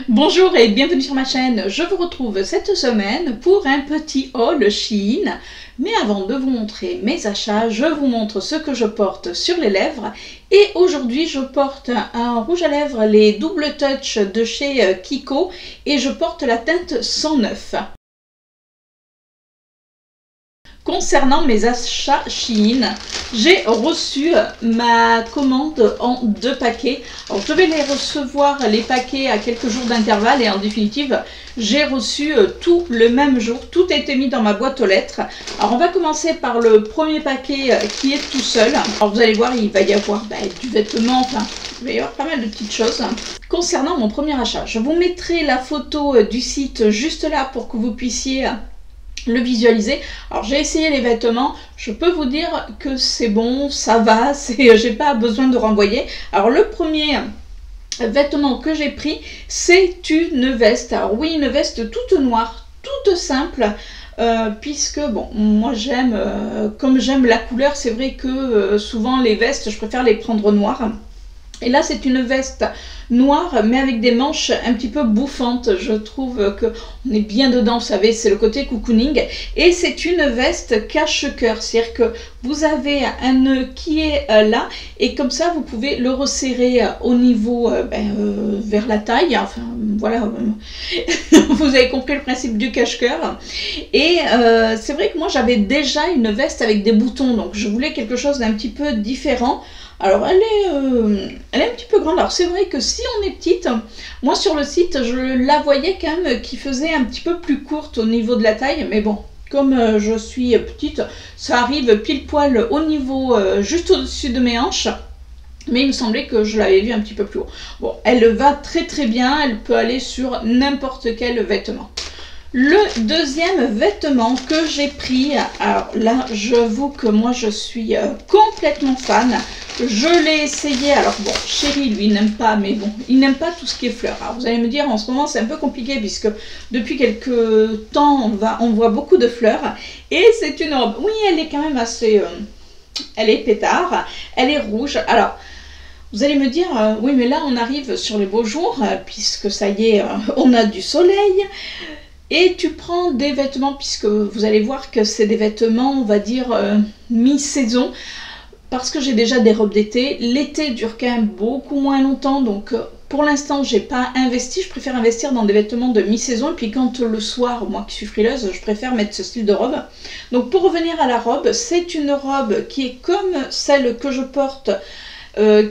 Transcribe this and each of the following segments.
Bonjour et bienvenue sur ma chaîne. Je vous retrouve cette semaine pour un petit haul Shein. Mais avant de vous montrer mes achats, je vous montre ce que je porte sur les lèvres. Et aujourd'hui, je porte un rouge à lèvres, les Double Touch de chez Kiko. Et je porte la teinte 109. Concernant mes achats Shein, j'ai reçu ma commande en 2 paquets. Alors, je vais les recevoir, les paquets, à quelques jours d'intervalle et en définitive, j'ai reçu tout le même jour. Tout a été mis dans ma boîte aux lettres. Alors, on va commencer par le premier paquet qui est tout seul. Alors, vous allez voir, il va y avoir du vêtement, enfin, il va y avoir pas mal de petites choses. Concernant mon premier achat, je vous mettrai la photo du site juste là pour que vous puissiez le visualiser. Alors j'ai essayé les vêtements, je peux vous dire que c'est bon, ça va, j'ai pas besoin de renvoyer. Alors le premier vêtement que j'ai pris, c'est une veste. Alors oui, une veste toute noire, toute simple, puisque bon, moi j'aime, comme j'aime la couleur, c'est vrai que souvent les vestes, je préfère les prendre noires. Et là, c'est une veste noire, mais avec des manches un petit peu bouffantes. Je trouve qu'on est bien dedans, vous savez, c'est le côté cocooning. Et c'est une veste cache-cœur, c'est-à-dire que vous avez un nœud qui est là, et comme ça, vous pouvez le resserrer au niveau vers la taille. Enfin, voilà, vous avez compris le principe du cache-cœur. Et c'est vrai que moi, j'avais déjà une veste avec des boutons, donc je voulais quelque chose d'un petit peu différent. Alors elle est un petit peu grande. Alors c'est vrai que si on est petite, moi sur le site je la voyais quand même qui faisait un petit peu plus courte au niveau de la taille, mais bon, comme je suis petite, ça arrive pile poil au niveau juste au-dessus de mes hanches. Mais il me semblait que je l'avais vu un petit peu plus haut. Bon, elle va très très bien, elle peut aller sur n'importe quel vêtement. Le deuxième vêtement que j'ai pris, alors là j'avoue que moi je suis complètement fan. Je l'ai essayé, alors bon, chéri lui n'aime pas, mais bon, il n'aime pas tout ce qui est fleurs. Alors vous allez me dire, en ce moment c'est un peu compliqué puisque depuis quelques temps on voit beaucoup de fleurs. Et c'est une robe, oui elle est quand même assez, elle est pétard, elle est rouge. Alors vous allez me dire, oui mais là on arrive sur les beaux jours, puisque ça y est, on a du soleil. Et tu prends des vêtements, puisque vous allez voir que c'est des vêtements, on va dire, mi-saison, parce que j'ai déjà des robes d'été. L'été dure quand même beaucoup moins longtemps, donc pour l'instant, j'ai pas investi. Je préfère investir dans des vêtements de mi-saison. Et puis quand le soir, moi qui suis frileuse, je préfère mettre ce style de robe. Donc pour revenir à la robe, c'est une robe qui est comme celle que je porte,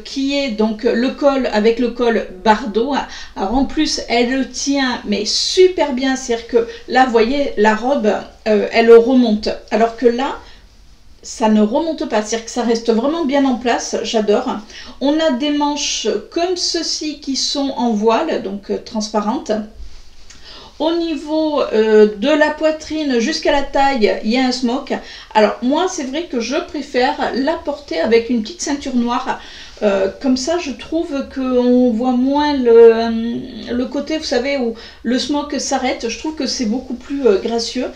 qui est donc le col avec le col bardeau. Alors en plus elle tient mais super bien, c'est-à-dire que là vous voyez la robe elle remonte, alors que là ça ne remonte pas, c'est-à-dire que ça reste vraiment bien en place, j'adore. On a des manches comme ceci qui sont en voile, donc transparentes. Au niveau de la poitrine jusqu'à la taille, il y a un smoke. Alors moi, c'est vrai que je préfère la porter avec une petite ceinture noire. Comme ça, je trouve qu'on voit moins le côté, vous savez, où le smoke s'arrête. Je trouve que c'est beaucoup plus gracieux.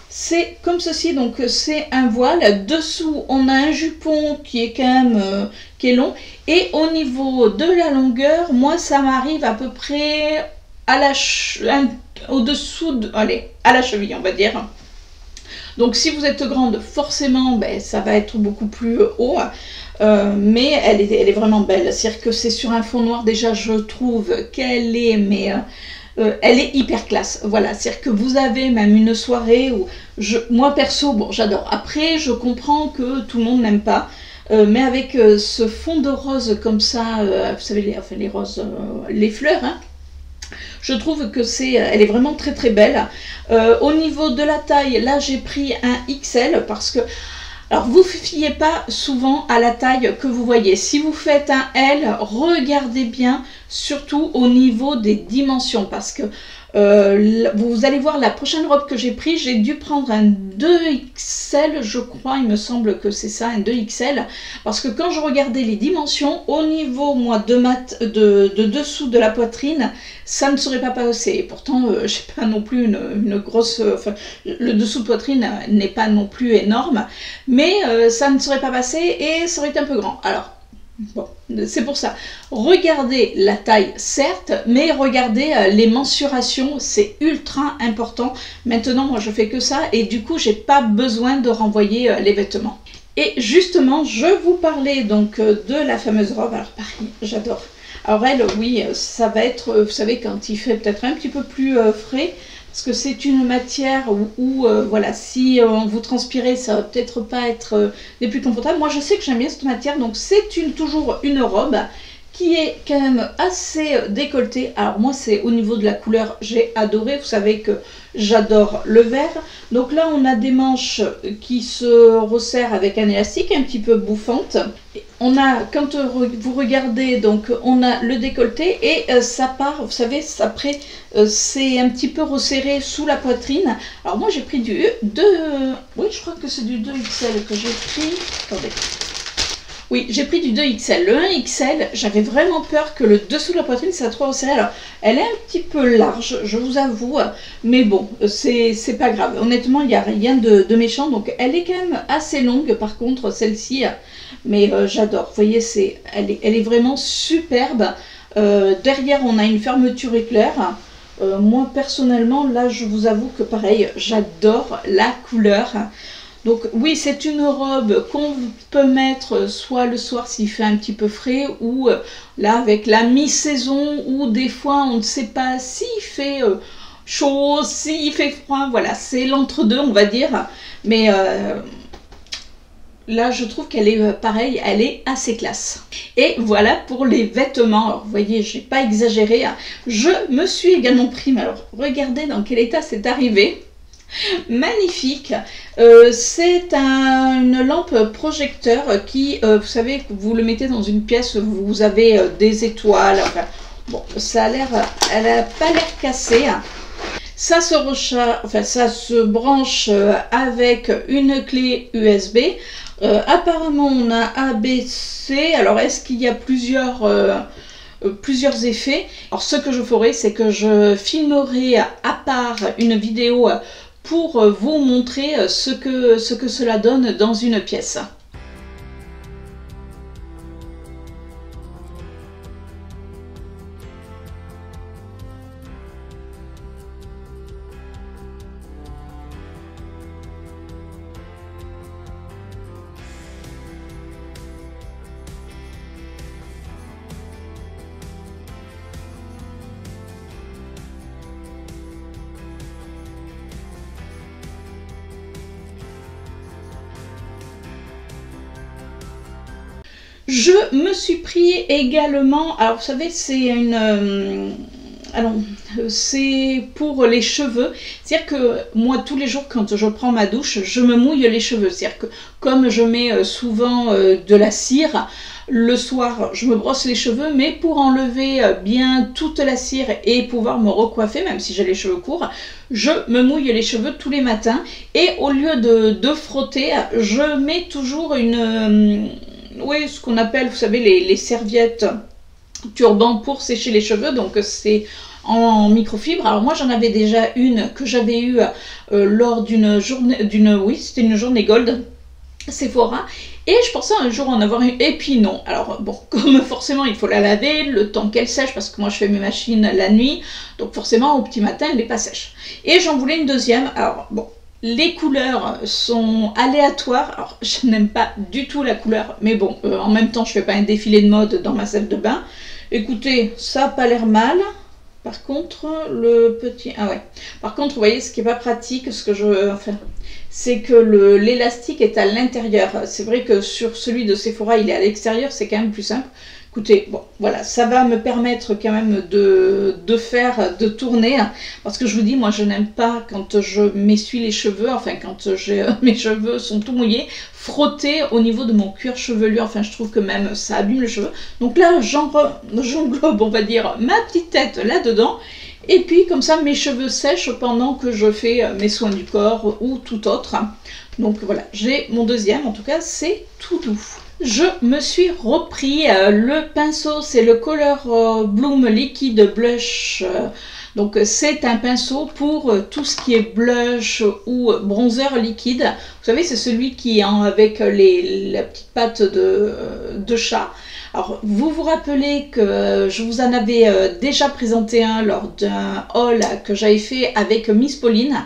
C'est comme ceci, donc c'est un voile. Dessous, on a un jupon qui est quand même qui est long. Et au niveau de la longueur, moi, ça m'arrive à peu près à la au-dessous à la cheville, on va dire. Donc si vous êtes grande, forcément ça va être beaucoup plus haut, mais elle est vraiment belle. C'est-à-dire que c'est sur un fond noir, déjà je trouve qu'elle est elle est hyper classe. Voilà, c'est-à-dire que vous avez même une soirée où moi perso, bon j'adore. Après je comprends que tout le monde n'aime pas, mais avec ce fond de rose comme ça, vous savez les roses, les fleurs, hein. Je trouve que elle est vraiment très très belle. Au niveau de la taille, là j'ai pris un XL parce que, alors vous ne fiez pas souvent à la taille que vous voyez. Si vous faites un L, regardez bien, surtout au niveau des dimensions, parce que vous allez voir la prochaine robe que j'ai prise, j'ai dû prendre un 2XL, je crois, il me semble que c'est ça, un 2XL, parce que quand je regardais les dimensions, au niveau moi de dessous de la poitrine, ça ne serait pas passé. Et pourtant, j'ai pas non plus une grosse, enfin, le dessous de poitrine n'est pas non plus énorme, mais ça ne serait pas passé et ça aurait été un peu grand. Alors, bon, C'est pour ça. Regardez la taille, certes, mais regardez les mensurations, c'est ultra important. Maintenant, moi, je fais que ça et du coup, j'ai pas besoin de renvoyer les vêtements. Et justement, je vous parlais donc de la fameuse robe. Alors, pareil, j'adore. Alors elle, oui, ça va être, vous savez, quand il fait peut-être un petit peu plus frais, parce que c'est une matière où voilà, si vous transpirez, ça va peut-être pas être des plus confortables. Moi, je sais que j'aime bien cette matière, donc c'est toujours une robe qui est quand même assez décolletée. Alors moi, c'est au niveau de la couleur, j'ai adoré. Vous savez que j'adore le vert. Donc là, on a des manches qui se resserrent avec un élastique un petit peu bouffante. On a, quand vous regardez, donc on a le décolleté et ça part, vous savez, après c'est un petit peu resserré sous la poitrine. Alors moi j'ai pris du 2, oui je crois que c'est du 2XL que j'ai pris, attendez. Oui, j'ai pris du 2XL. Le 1XL, j'avais vraiment peur que le dessous de la poitrine soit trop resserré. Alors, elle est un petit peu large, je vous avoue, mais bon, c'est pas grave. Honnêtement, il n'y a rien de méchant. Donc, elle est quand même assez longue, par contre, celle-ci. Mais j'adore. Vous voyez, elle est vraiment superbe. Derrière, on a une fermeture éclair. Moi, personnellement, là, je vous avoue que pareil, j'adore la couleur. Donc oui, c'est une robe qu'on peut mettre soit le soir s'il fait un petit peu frais ou là avec la mi-saison où des fois on ne sait pas s'il fait chaud, s'il fait froid, voilà, c'est l'entre-deux on va dire. Mais là je trouve qu'elle est pareil, elle est assez classe. Et voilà pour les vêtements. Alors vous voyez, j'ai pas exagéré, hein. Je me suis également pris, mais alors regardez dans quel état c'est arrivé. Magnifique, c'est une lampe projecteur qui, vous savez, vous le mettez dans une pièce, vous avez des étoiles, enfin, bon, ça a l'air, elle n'a pas l'air cassée. Ça se recharge, enfin, ça se branche avec une clé USB. Apparemment, on a ABC. Alors, est-ce qu'il y a plusieurs effets? Alors, ce que je ferai, c'est que je filmerai à part une vidéo pour vous montrer ce que cela donne dans une pièce. Je me suis pris également, alors vous savez, c'est une... alors, c'est pour les cheveux. C'est-à-dire que moi, tous les jours, quand je prends ma douche, je me mouille les cheveux. C'est-à-dire que comme je mets souvent de la cire, le soir, je me brosse les cheveux, mais pour enlever bien toute la cire et pouvoir me recoiffer, même si j'ai les cheveux courts, je me mouille les cheveux tous les matins. Et au lieu de frotter, je mets toujours une... oui, ce qu'on appelle, vous savez, les serviettes turban pour sécher les cheveux, donc c'est en microfibre. Alors moi j'en avais déjà une que j'avais eue lors d'une journée, oui, c'était une journée gold Sephora, et je pensais un jour en avoir une, et puis non. Alors bon, comme forcément il faut la laver le temps qu'elle sèche, parce que moi je fais mes machines la nuit, donc forcément au petit matin elle n'est pas sèche. Et j'en voulais une deuxième. Alors bon, les couleurs sont aléatoires. Alors je n'aime pas du tout la couleur, mais bon, en même temps je fais pas un défilé de mode dans ma salle de bain. Écoutez, ça n'a pas l'air mal. Par contre, le petit... ah ouais. Par contre, vous voyez, ce qui n'est pas pratique, ce que je... enfin, c'est que l'élastique est à l'intérieur. C'est vrai que sur celui de Sephora, il est à l'extérieur, c'est quand même plus simple. Écoutez, bon, voilà, ça va me permettre quand même de tourner, parce que je vous dis, moi, je n'aime pas quand je m'essuie les cheveux, enfin, quand mes cheveux sont tout mouillés, frotter au niveau de mon cuir chevelu, enfin, je trouve que même ça abîme les cheveux. Donc là, j'englobe, on va dire, ma petite tête là-dedans, et puis comme ça, mes cheveux sèchent pendant que je fais mes soins du corps ou tout autre. Donc voilà, j'ai mon deuxième, en tout cas, c'est tout doux. Je me suis repris le pinceau, c'est le Color Bloom Liquid Blush. Donc c'est un pinceau pour tout ce qui est blush ou bronzer liquide. Vous savez, c'est celui qui est avec la petite patte de chat. Alors, vous vous rappelez que je vous en avais déjà présenté un lors d'un haul que j'avais fait avec Miss Pauline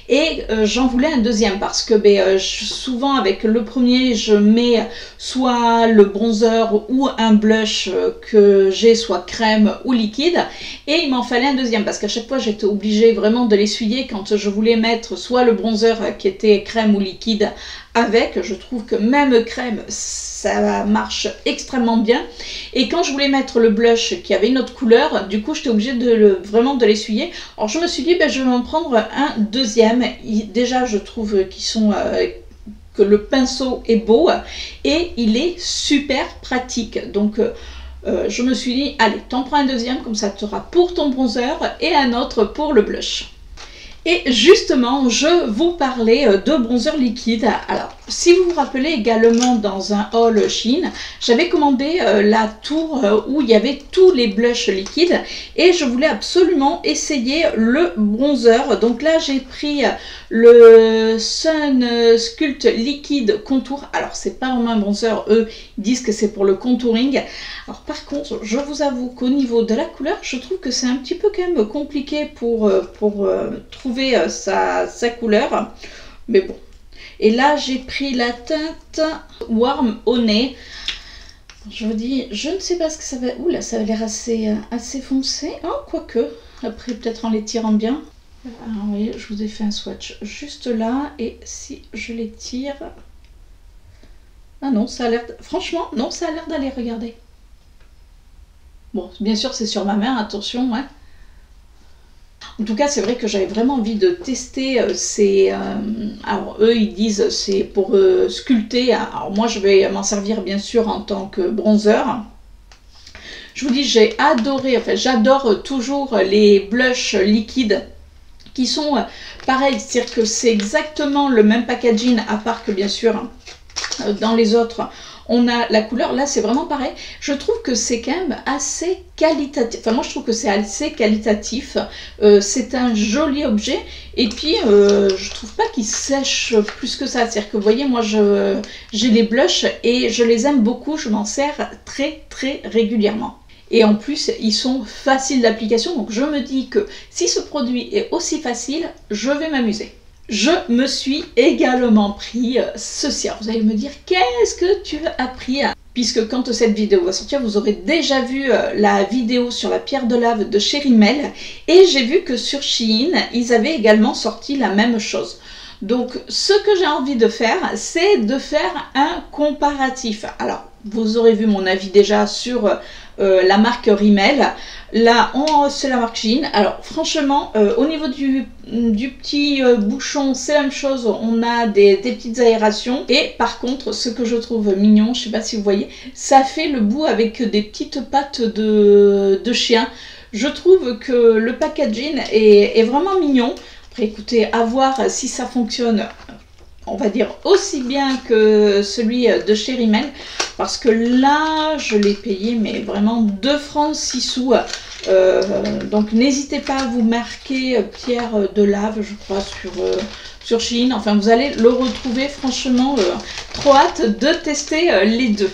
et j'en voulais un deuxième parce que souvent avec le premier, je mets soit le bronzer ou un blush que j'ai, soit crème ou liquide, et il m'en fallait un deuxième parce qu'à chaque fois, j'étais obligée vraiment de l'essuyer quand je voulais mettre soit le bronzer qui était crème ou liquide avec. Je trouve que même crème, ça marche extrêmement bien. Et quand je voulais mettre le blush qui avait une autre couleur, du coup j'étais obligée vraiment de l'essuyer. Alors je me suis dit, je vais en prendre un deuxième. Déjà je trouve que le pinceau est beau et il est super pratique. Donc je me suis dit, allez, t'en prends un deuxième, comme ça tu auras pour ton bronzer et un autre pour le blush. Et justement, je vous parlais de bronzer liquide. Alors, si vous vous rappelez également dans un haul Shein, j'avais commandé la tour où il y avait tous les blushs liquides et je voulais absolument essayer le bronzer. Donc là, j'ai pris le Sun Sculpt Liquide Contour. Alors, c'est pas vraiment un bronzer, eux ils disent que c'est pour le contouring. Alors par contre, je vous avoue qu'au niveau de la couleur, je trouve que c'est un petit peu quand même compliqué pour trouver sa couleur. Mais bon. Et là, j'ai pris la teinte Warm Honey. Je vous dis, je ne sais pas ce que ça va... Ouh là, ça a l'air assez foncé. Oh, quoique. Après, peut-être en les tirant bien. Alors, vous voyez, je vous ai fait un swatch juste là. Et si je les tire... Ah non, ça a l'air... Franchement, non, ça a l'air d'aller, regardez. Bon, bien sûr, c'est sur ma main, attention, ouais. En tout cas, c'est vrai que j'avais vraiment envie de tester ces... alors, eux, ils disent c'est pour sculpter. Alors, moi, je vais m'en servir, bien sûr, en tant que bronzer. Je vous dis, j'ai adoré, enfin, j'adore toujours les blushs liquides qui sont pareils. C'est-à-dire que c'est exactement le même packaging, à part que, bien sûr, dans les autres... On a la couleur, là c'est vraiment pareil. Je trouve que c'est quand même assez qualitatif. Enfin moi je trouve que c'est assez qualitatif. C'est un joli objet. Et puis je trouve pas qu'il sèche plus que ça. C'est-à-dire que vous voyez, moi j'ai les blushs et je les aime beaucoup. Je m'en sers très régulièrement. Et en plus, ils sont faciles d'application. Donc je me dis que si ce produit est aussi facile, je vais m'amuser. Je me suis également pris ceci. Alors vous allez me dire, qu'est-ce que tu as pris? Puisque quand cette vidéo va sortir, vous aurez déjà vu la vidéo sur la pierre de lave de chez Rimmel. Et j'ai vu que sur Shein, ils avaient également sorti la même chose. Donc ce que j'ai envie de faire, c'est de faire un comparatif. Alors, vous aurez vu mon avis déjà sur la marque Rimmel. Là, c'est la marque Shein. Alors, franchement, au niveau du petit bouchon, c'est la même chose. On a des petites aérations. Et par contre, ce que je trouve mignon, je ne sais pas si vous voyez, ça fait le bout avec des petites pattes de chien. Je trouve que le packaging est vraiment mignon. Après, écoutez, à voir si ça fonctionne, on va dire, aussi bien que celui de chez Rimmel. Parce que là, je l'ai payé, mais vraiment 2 francs 6 sous. Donc n'hésitez pas à vous marquer pierre de lave, je crois, sur Shein. Enfin, vous allez le retrouver. Franchement, trop hâte de tester les deux.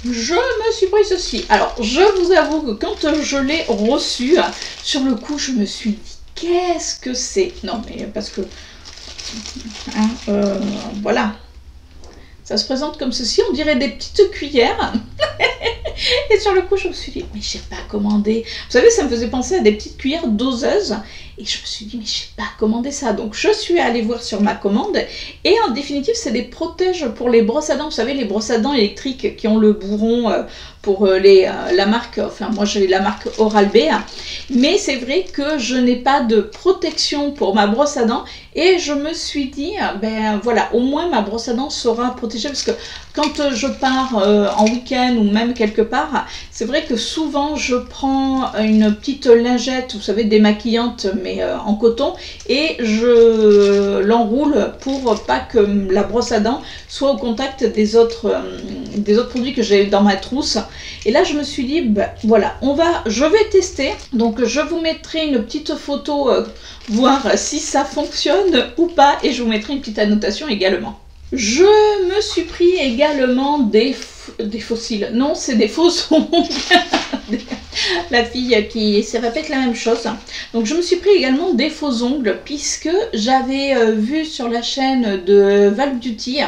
Je me suis pris ceci. Alors, je vous avoue que quand je l'ai reçu, sur le coup, je me suis dit, qu'est-ce que c'est? Non, mais parce que... Hein, voilà. Ça se présente comme ceci, on dirait des petites cuillères. Et sur le coup, je me suis dit, mais j'ai pas commandé. Vous savez, ça me faisait penser à des petites cuillères doseuses. Et je me suis dit, mais j'ai pas commandé ça. Donc, je suis allée voir sur ma commande. Et en définitive, c'est des protèges pour les brosses à dents. Vous savez, les brosses à dents électriques qui ont le bourron pour la marque, enfin, moi, j'ai la marque Oral-B. Mais c'est vrai que je n'ai pas de protection pour ma brosse à dents. Et je me suis dit, ben voilà, au moins ma brosse à dents sera protégée. Parce que quand je pars en week-end ou même quelque part, c'est vrai que souvent je prends une petite lingette, vous savez, démaquillante, mais en coton, et je l'enroule pour pas que la brosse à dents soit au contact des autres produits que j'ai dans ma trousse. Et là je me suis dit, ben, voilà, je vais tester. Donc je vous mettrai une petite photo, voir si ça fonctionne ou pas, et je vous mettrai une petite annotation également. Je me suis pris également des fossiles. Non, c'est des faux ongles. La fille qui se répète la même chose. Donc je me suis pris également des faux ongles puisque j'avais vu sur la chaîne de Val Beauty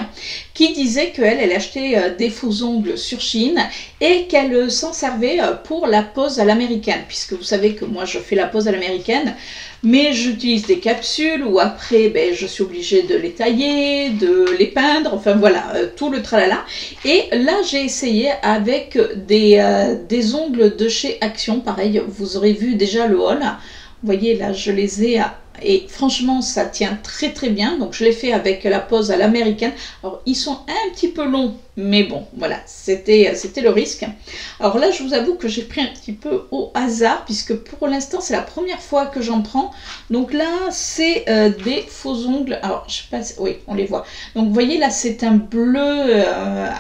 qui disait qu'elle achetait des faux ongles sur Shein et qu'elle s'en servait pour la pose à l'américaine, puisque vous savez que moi je fais la pose à l'américaine, mais j'utilise des capsules où après ben, je suis obligée de les tailler, de les peindre, enfin voilà, tout le tralala. Et là j'ai essayé avec des ongles de chez Action, pareil, vous aurez vu déjà le haul. Vous voyez là je les ai et franchement ça tient très très bien, donc je l'ai fait avec la pose à l'américaine. Alors ils sont un petit peu longs, mais bon voilà, c'était le risque. Alors là je vous avoue que j'ai pris un petit peu au hasard puisque pour l'instant c'est la première fois que j'en prends. Donc là c'est des faux ongles, alors je sais pas, oui on les voit, donc vous voyez là c'est un bleu,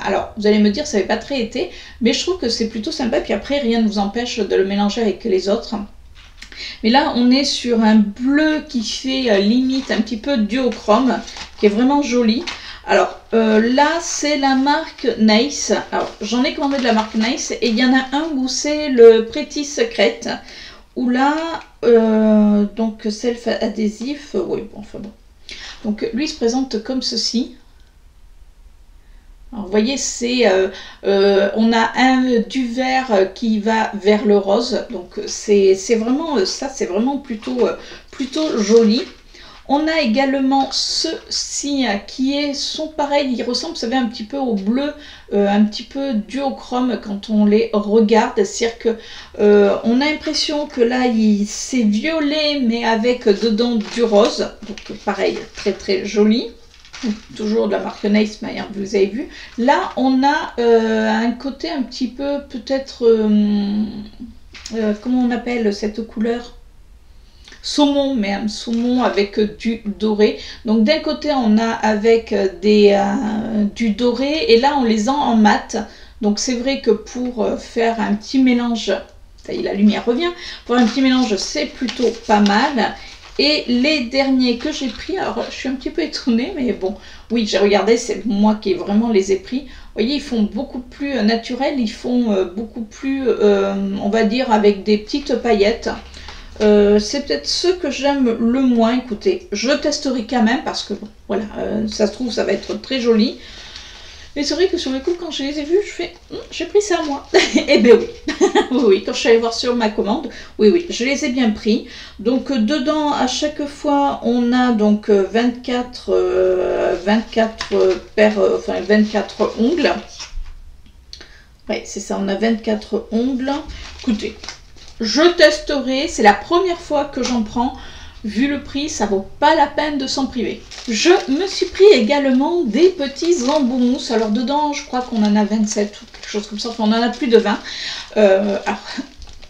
alors vous allez me dire ça n'est pas très été, mais je trouve que c'est plutôt sympa, puis après rien ne vous empêche de le mélanger avec les autres. Mais là, on est sur un bleu qui fait limite un petit peu duochrome, qui est vraiment joli. Alors là, c'est la marque Nice. Alors, j'en ai commandé de la marque Nice et il y en a un où c'est le Pretty Secret. Où là, donc self adhésif, oui, bon, enfin bon. Donc lui, il se présente comme ceci. Alors, vous voyez, c'est on a du vert qui va vers le rose, donc c'est vraiment ça, c'est vraiment plutôt joli. On a également ceux-ci qui sont pareils, ils ressemblent, vous savez, un petit peu au bleu, un petit peu duochrome quand on les regarde. C'est-à-dire que on a l'impression que là, c'est violet, mais avec dedans du rose, donc pareil, très très joli. Toujours de la marque Nice, vous avez vu. Là, on a un côté un petit peu, peut-être, comment on appelle cette couleur? Saumon, mais un saumon avec du doré. Donc d'un côté, on a avec du doré, et là, on les a en mat. Donc c'est vrai que pour faire un petit mélange, ça y est, la lumière revient, pour un petit mélange, c'est plutôt pas mal. Et les derniers que j'ai pris, alors je suis un petit peu étonnée, mais bon, oui, j'ai regardé, c'est moi qui vraiment les ai pris. Vous voyez, ils font beaucoup plus naturels, ils font beaucoup plus, on va dire, avec des petites paillettes. C'est peut-être ceux que j'aime le moins. Écoutez, je testerai quand même parce que, bon, voilà, ça se trouve, ça va être très joli. Mais c'est vrai que sur le coup, quand je les ai vus, je fais, j'ai pris ça moi. Eh bien oui. Oui, quand je suis allée voir sur ma commande, oui, je les ai bien pris. Donc dedans, à chaque fois, on a donc 24 ongles. Ouais, c'est ça, on a 24 ongles. Écoutez, je testerai, c'est la première fois que j'en prends. Vu le prix, ça vaut pas la peine de s'en priver. Je me suis pris également des petits embouts mousse. Alors dedans, je crois qu'on en a 27 ou quelque chose comme ça. Enfin, on en a plus de 20. Alors,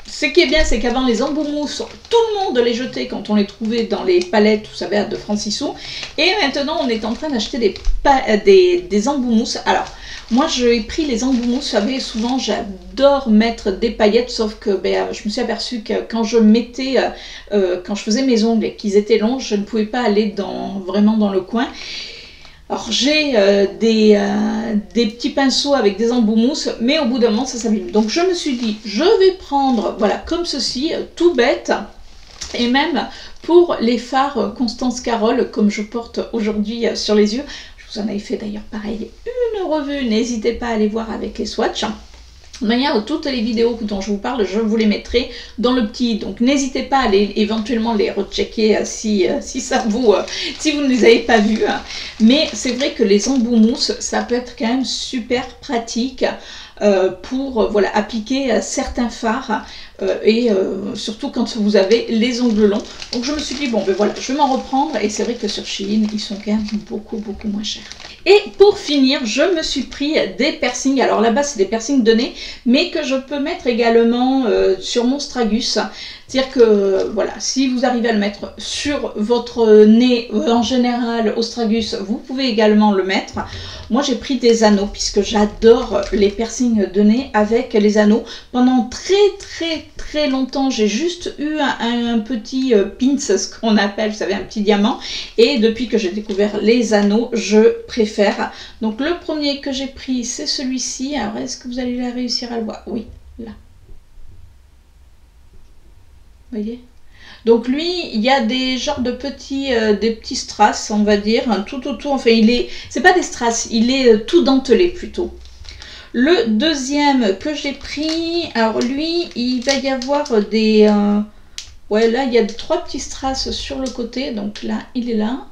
ce qui est bien, c'est qu'avant, les embouts mousse, tout le monde les jetait quand on les trouvait dans les palettes, vous savez, de Francisou. Et maintenant, on est en train d'acheter des embouts mousse. Alors, moi, j'ai pris les embouts mousse. Vous savez, souvent, j'adore mettre des paillettes, sauf que je me suis aperçue que quand je mettais, quand je faisais mes ongles et qu'ils étaient longs, je ne pouvais pas aller vraiment dans le coin. Alors, j'ai des petits pinceaux avec des embouts mousse, mais au bout d'un moment, ça s'abîme. Donc, je me suis dit, je vais prendre, voilà, comme ceci, tout bête, et même pour les fards Constance Carole, comme je porte aujourd'hui sur les yeux. Vous en avez fait d'ailleurs pareil une revue, n'hésitez pas à aller voir avec les swatchs. De manière, toutes les vidéos dont je vous parle, je vous les mettrai dans le petit, donc n'hésitez pas à aller éventuellement les rechecker si vous ne les avez pas vus. Mais c'est vrai que les embouts mousse, ça peut être quand même super pratique pour voilà, appliquer certains fards et surtout quand vous avez les ongles longs. Donc je me suis dit, bon ben voilà, je vais m'en reprendre, et c'est vrai que sur Shein, ils sont quand même beaucoup moins chers. Et pour finir, je me suis pris des piercings. Alors là-bas, c'est des piercings de nez, mais que je peux mettre également sur mon stragus. C'est-à-dire que, voilà, si vous arrivez à le mettre sur votre nez, en général, Ostragus, vous pouvez également le mettre. Moi, j'ai pris des anneaux, puisque j'adore les piercings de nez avec les anneaux. Pendant très longtemps, j'ai juste eu un petit pins, ce qu'on appelle, vous savez, un petit diamant. Et depuis que j'ai découvert les anneaux, je préfère. Donc, le premier que j'ai pris, c'est celui-ci. Alors, est-ce que vous allez réussir à le voir? Oui, là. Vous voyez? Donc lui, il y a des genres de des petits strass, on va dire, tout autour. Enfin, c'est pas des strass, il est tout dentelé plutôt. Le deuxième que j'ai pris, alors lui, il va y avoir des... ouais, là, il y a 3 petits strass sur le côté. Donc là, il est là.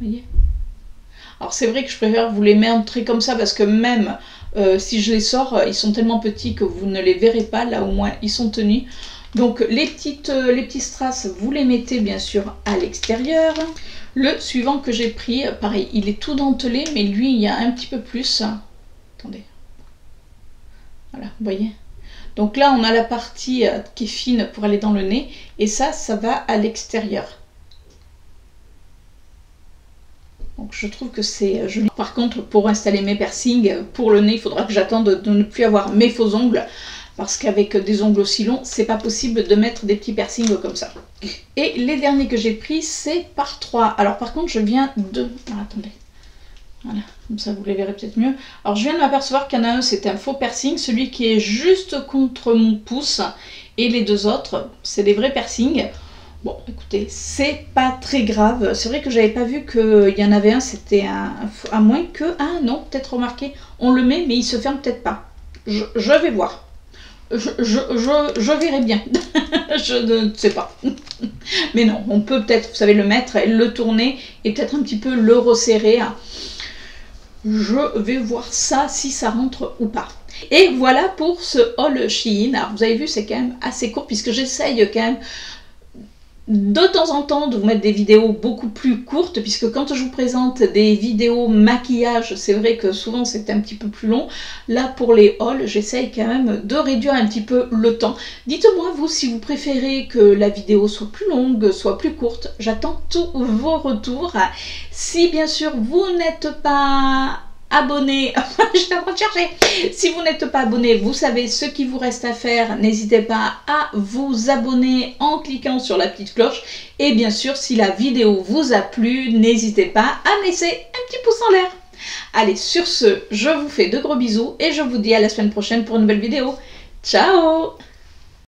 Vous voyez? Alors c'est vrai que je préfère vous les montrer comme ça parce que même si je les sors, ils sont tellement petits que vous ne les verrez pas. Là, au moins, ils sont tenus. Donc les petits strass, vous les mettez bien sûr à l'extérieur. Le suivant que j'ai pris, pareil, il est tout dentelé, mais lui, il y a un petit peu plus. Attendez. Voilà, vous voyez? Donc là, on a la partie qui est fine pour aller dans le nez, et ça va à l'extérieur. Donc je trouve que c'est joli. Par contre, pour installer mes piercings, pour le nez, il faudra que j'attende de ne plus avoir mes faux ongles. Parce qu'avec des ongles aussi longs, c'est pas possible de mettre des petits piercings comme ça. Et les derniers que j'ai pris, c'est par 3. Alors par contre, je viens de... Ah, attendez. Voilà, comme ça vous les verrez peut-être mieux. Alors je viens de m'apercevoir qu'il y en a un, c'est un faux piercing, celui qui est juste contre mon pouce. Et les deux autres, c'est des vrais piercings. Bon, écoutez, c'est pas très grave. C'est vrai que j'avais pas vu qu'il y en avait un, c'était à moins que... Ah non, peut-être remarqué, on le met, mais il se ferme peut-être pas. Je vais voir. Je verrai bien. Je ne sais pas. Mais non, on peut peut-être, vous savez, le mettre, le tourner et peut-être un petit peu le resserrer. Je vais voir ça, si ça rentre ou pas. Et voilà pour ce haul Shein. Alors, vous avez vu, c'est quand même assez court puisque j'essaye quand même de temps en temps de vous mettre des vidéos beaucoup plus courtes, puisque quand je vous présente des vidéos maquillage, c'est vrai que souvent c'est un petit peu plus long. Là pour les hauls, j'essaye quand même de réduire un petit peu le temps. Dites-moi vous si vous préférez que la vidéo soit plus longue, soit plus courte. J'attends tous vos retours. Si bien sûr vous n'êtes pas abonné, je vais rechercher. Si vous n'êtes pas abonné, vous savez ce qu'il vous reste à faire. N'hésitez pas à vous abonner en cliquant sur la petite cloche. Et bien sûr, si la vidéo vous a plu, n'hésitez pas à me laisser un petit pouce en l'air. Allez, sur ce, je vous fais de gros bisous et je vous dis à la semaine prochaine pour une nouvelle vidéo. Ciao!